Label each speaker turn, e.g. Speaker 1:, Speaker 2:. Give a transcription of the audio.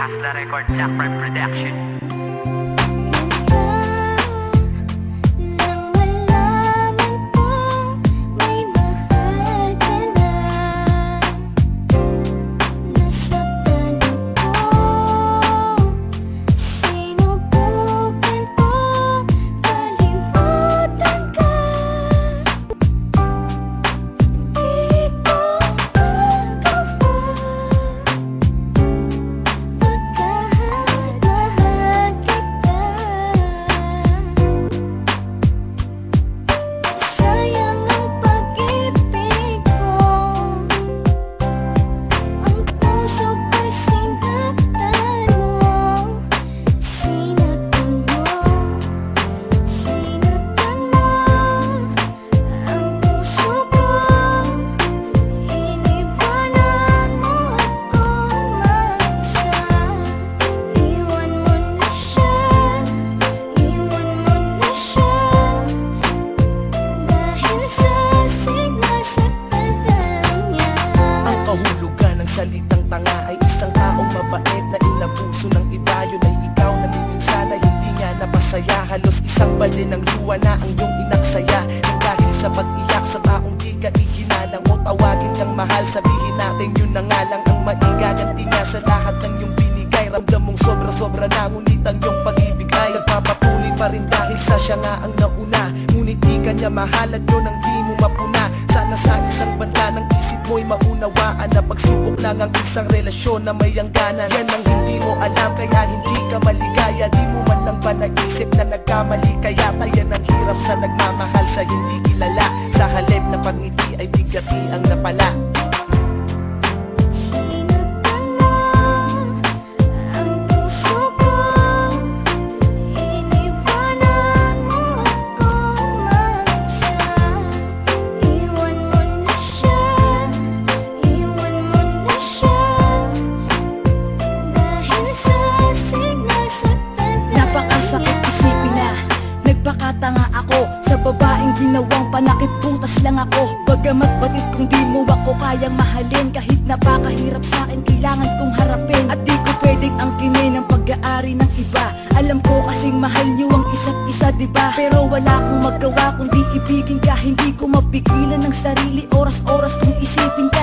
Speaker 1: Hustler Record, Blackbird Production.
Speaker 2: Salitang tanga ay isang taong mabait na inabuso ng iba. Yun ay ikaw na minsan ay hindi nga napasaya. Halos isang balde ng luwa na ang iyong inaksaya. Nang dahil sa pag-iyak sa taong di ka ikinalang o tawagin kang mahal, sabihin natin yun na nga lang ang maigaganti nga sa lahat ng iyong binigay. Ramdam mong sobra-sobra na, ngunit ang iyong pag-ibig ay nagpapatuloy pa rin dahil sa siya nga ang nauna. Ngunit di ka niya mahal at yun ang di mo mapuna. Sana sa isang banda ng isip mo'y maunawaan na pagsubok lang ang isang relasyon na may hangganan. Yan ang hindi mo alam kaya hindi ka maligaya. Di mo man lang ba naisip na nagkamali kaya yan ang hirap sa nagmamahal sa hindi kilala. Sa halip na pagngiti ay bigati ang napala.
Speaker 3: Nagpakatanga ako sa babaeng ginawang panakip, butas lang ako. Bagamat batid kung di mo ako kayang mahalin, kahit napakahirap sa akin kailangan kong harapin. At di ko pwedeng angkinin ang pag-aari ng iba. Alam ko kasing mahal niyo ang isa't isa, diba? Pero wala akong magawa kundi ibigin ka. Hindi ko mapigilan ng sarili, oras-oras kung isipin ka.